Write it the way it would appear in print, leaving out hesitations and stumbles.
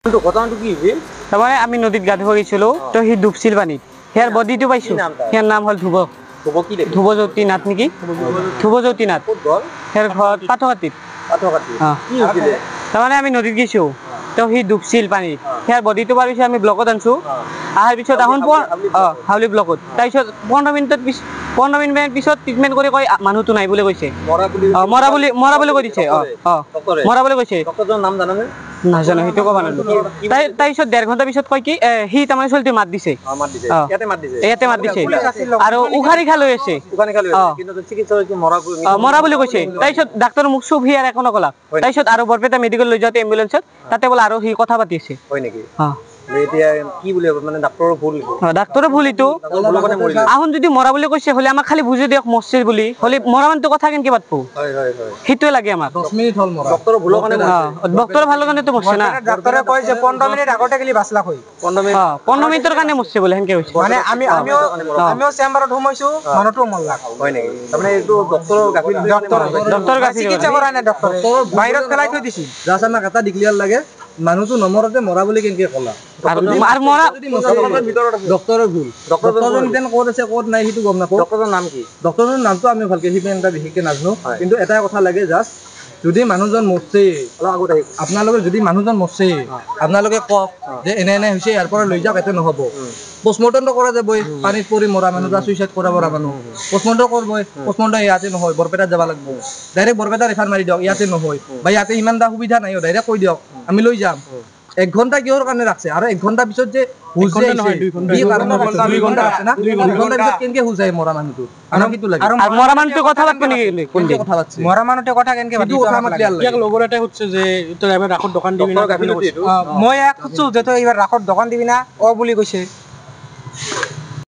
কিন্তু ঘটনাটো কি হৈছিল? তাৰমানে আমি নদীত গা ধুব গৈছিলো তো সি ডুবছিল পানীত সেয়াৰ বডিটো পাইছো সেয়াৰ নাম হ'ল ধ্ৰুৱ হ'ব কি দেখি? ধ্ৰুৱজ্যোতি নাথ নেকি ধ্ৰুৱজ্যোতি নাথ ক'ত গ'ল? সেয়াৰ ঘৰত পাথকাতিত পাথকাটি। অ। কি হৈছিলে? তাৰমানে আমি নদীত গৈছো তো সি ডুবছিল পানীত সেয়াৰ বডিটো পাৰ পিছত আমি ব্লকত আনছো আহাৰ পিছত আহোন হাউলি ব্লকত তাৰপিছত 15 মিনিট পিছত ট্ৰিটমেণ্ট কৰি কয় মানুহটো নাই বুলি কৈছে মৰা বুলি কৈ দিছে মৰা বুলি কৈছে ডক্টৰজনৰ নাম জানানে? নাজানো সেইটো ক'ব নাজানো তাৰপিছত 1.5 ঘণ্টা পিছত কয় কি সি তাৰমানে ছোৱালীটো মাত দিছে মাত দিছে। ইয়াতে মাত দিছে। ইয়াতে মাত দিছে আৰু উঘাৰিঘা লৈ আছে কিন্তু চিকিৎসকে কি মৰা বুলি কৈছে তাৰপিছত ডাক্তৰৰ মুখ চুপ সি আৰু একো নকলাক তাৰপিছত আৰু বৰপেটা মেডিকেল লৈ যাওঁতে এম্বুলেন্সত তাতে বোলে আৰু সি কথা পাতি আছে হয় নেকি? এতিয়া কি বুলি মানে ডাক্তৰৰ ভুল ডাক্তৰৰ ভুল এইটো আহুন যদি মৰা বুলি কৈছে হলে আমাক খালি বুজি দিয়ক মৰছে বুলি হলে মৰা মানুহটো কথা কেনেকে পাতব সেইটোৱে লাগে আমাক 10 মিনিট হল মৰা ডক্তৰৰ ভুলৰ কাৰণে ডক্তৰৰ ভালৰ কাৰণে তো মৰছে না ডাক্তৰে কয় যে 15 মিনিট আগতে গলি বাছলা কই 15 মিনিটৰ কাৰণে মৰছে বোলে হেনকে কৈছে মানে আমিও চেম্বাৰত ঘুমাইছো মানুহটো মৰলা হয় নেকি? তাৰমানে এইটো ডক্তৰৰ গাফিলতি ডক্তৰ গাফিলতি চিকিৎসা কৰা নাই ডক্তৰে বাহিৰত পেলাই থৈ দিছিল জাষ্ট আমাক এটা ডিক্লিয়াৰ লাগে মানুহটো নমৰতে মৰা বুলি কেনেকে ক'লা আৰু মৰা ডক্তৰৰ ভুল ডক্তৰজন যেন ক'ত আছে ক'ত নাই সেইটো গম নাপাওঁ ডক্তৰৰ নাম কি? ডক্তৰৰ নামটো আমি ভালকে সিমান এটা বিশেষকে নাজানো কিন্তু এটাই কথা লাগে জাষ্ট যদি মানুহজন মৰছে আপোনালোকে যদি মানুহজন মৰছে আপোনালোকে কওক যে এনে এনে হৈছে ইয়াৰ পৰা লৈ যাওক এতে নহ'ব পোষ্টমৰ্টমটো কৰা যাবই পানীত পৰি মৰা মানুহ বা চুইচাইড কৰা মৰা মানুহ পোষ্টমৰ্টম কৰিবই পোষ্টমৰ্টম ইয়াতে নহয় বৰপেটাত যাব লাগিব ডাইৰেক্ট বৰপেটা ৰেফাৰ মাৰি দিয়ক ইয়াতে নহয় বা ইয়াতে ইমান এটা সুবিধা নাই ডাইৰেক্ট কৈ দিয়ক আমি লৈ যাম 1 ঘণ্টা কিহৰ কাৰণে ৰাখছে আৰু 1 ঘণ্টা পিছত যে হুজে নহয় 2 ঘণ্টা আছে না 2 ঘণ্টা পিছত কেনকে হুজাই মৰা মানুহটো আৰু কিটো লাগে আৰু মৰা মানুহটো কথা পাতব নেকি কোন দিন কথা পাতছে মৰা মানুহতে কথা কেনকে সেইটো কথা আমাক ক্লিয়াৰ লাগে ইয়াক লগৰ এটাই সুধিছে যে তই এবাৰ ৰাখত দোকান দিবি না গাফিলতি এইটো মই এক খুচু যে তই এইবাৰ ৰাখত দোকান দিবি না অ বুলি কৈছে